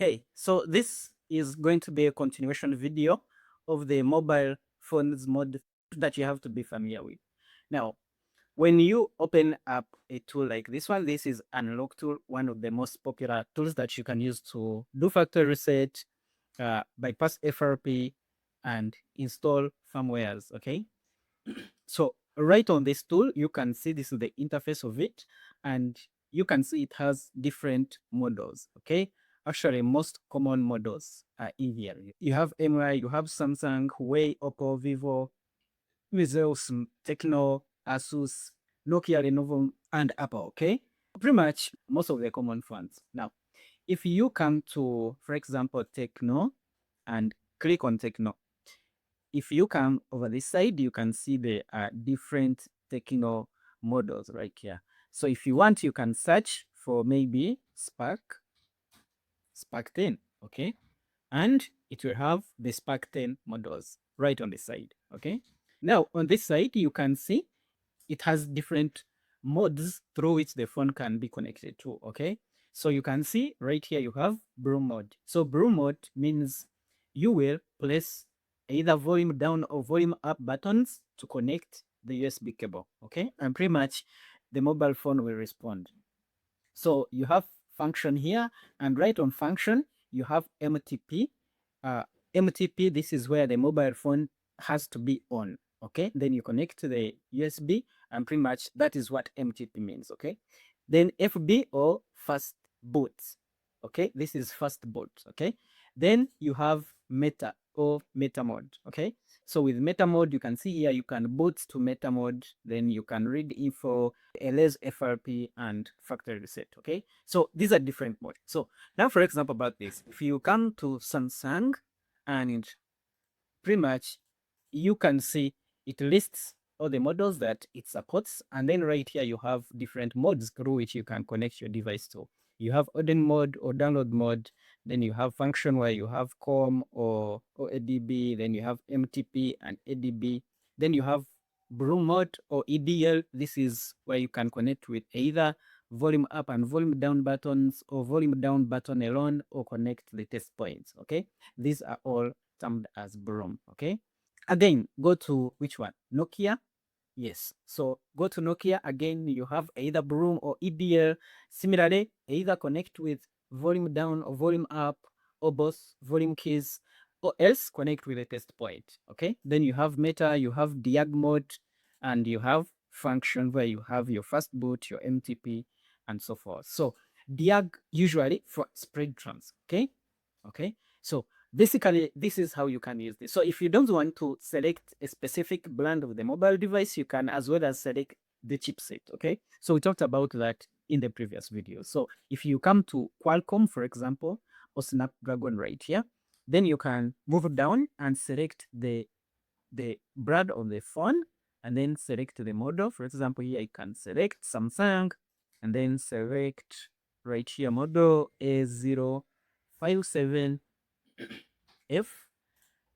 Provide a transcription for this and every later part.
Hey, so this is going to be a continuation video of the mobile phones mod that you have to be familiar with. Now, when you open up a tool like this one, this is Unlocktool, one of the most popular tools that you can use to do factory reset, bypass FRP, and install firmwares, okay? So right on this tool, you can see this is the interface of it, and you can see it has different models, okay? Actually, most common models are in here. You have MI, you have Samsung, Huawei, Oppo, Vivo, Bezos, Techno, Asus, Nokia, Lenovo, and Apple, okay? Pretty much most of the common ones. Now, if you come to, for example, Techno and click on Techno, if you come over this side, you can see the different Techno models right here. So if you want, you can search for maybe Spark 10, okay? And it will have the Spark 10 models right on the side, okay? Now, on this side, you can see it has different modes through which the phone can be connected to, okay? So you can see right here, you have brew mode. So brew mode means you will place either volume down or volume up buttons to connect the USB cable, okay? And pretty much the mobile phone will respond. So you have function here, and right on function, you have MTP. MTP, this is where the mobile phone has to be on, okay? Then you connect to the USB, and pretty much that is what MTP means, okay? Then FB or fast boot, okay? This is fast boot, okay? Then you have meta or meta mode, okay? So with meta mode, you can see here, you can boot to meta mode, then you can read info, LS, FRP, and factory reset, okay? So these are different modes. So now, for example, about this, if you come to Samsung and pretty much you can see it lists all the models that it supports. And then right here, you have different modes through which you can connect your device to. You have Odin mode or download mode. Then you have function where you have COM or ADB. Then you have MTP and ADB. Then you have brew mode or EDL. This is where you can connect with either volume up and volume down buttons or volume down button alone or connect the test points, okay? These are all termed as broom, okay? Again, go to which one? Nokia. Yes. So go to Nokia. Again, you have either broom or EDL. Similarly, either connect with volume down or volume up or both volume keys, or else connect with a test point. Okay. Then you have meta, you have diag mode, and you have function where you have your fast boot, your MTP, and so forth. So diag usually for spread trans. Okay. Okay. So basically, this is how you can use this. So if you don't want to select a specific brand of the mobile device, you can as well as select the chipset, okay? So we talked about that in the previous video. So if you come to Qualcomm, for example, or Snapdragon right here, then you can move down and select the brand of the phone and then select the model. For example, here you can select Samsung and then select right here model A057F.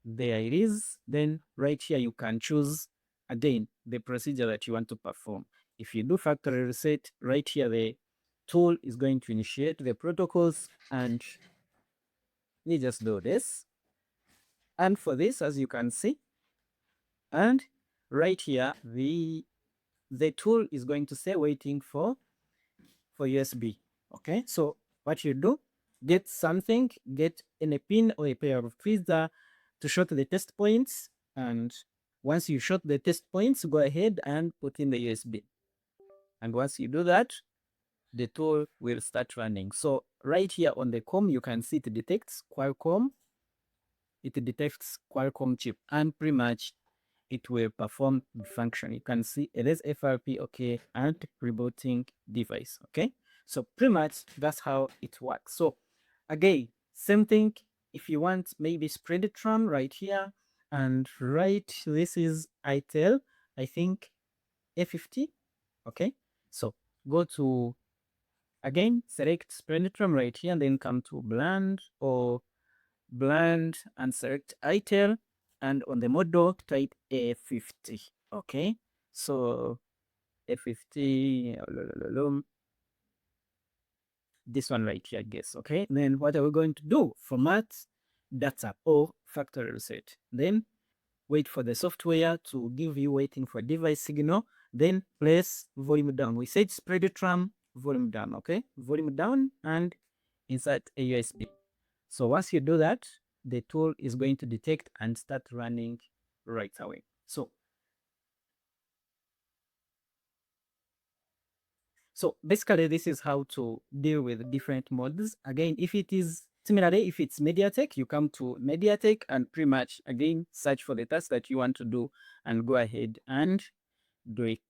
There it is. Then right here, you can choose again the procedure that you want to perform. If you do factory reset, right here, the tool is going to initiate the protocols, and you just do this. And for this, as you can see, and right here, the tool is going to say waiting for USB. Okay, so what you do, get something, get in a pin or a pair of tweezer to short the test points, and once you short the test points, go ahead and put in the USB. And once you do that, the tool will start running. So right here on the COM, you can see it detects Qualcomm. It detects Qualcomm chip, and pretty much it will perform the function. You can see it is FRP, okay, and rebooting device, okay? So pretty much that's how it works. So again, same thing. If you want maybe spread it run right here, and right, this is ITEL, I think A50, okay? So go to, again, select spread it run right here, and then come to bland and select ITEL, and on the model type A50, okay? So A50, this one right here, I guess. Okay, then what are we going to do? Format data or factory reset. Then wait for the software to give you waiting for device signal. Then place volume down. We said spread tram volume down. Okay, volume down and insert a USB. So once you do that, the tool is going to detect and start running right away. So basically, this is how to deal with different modes. Again, if it is similarly, if it's MediaTek, you come to MediaTek and pretty much again search for the task that you want to do and go ahead and do it.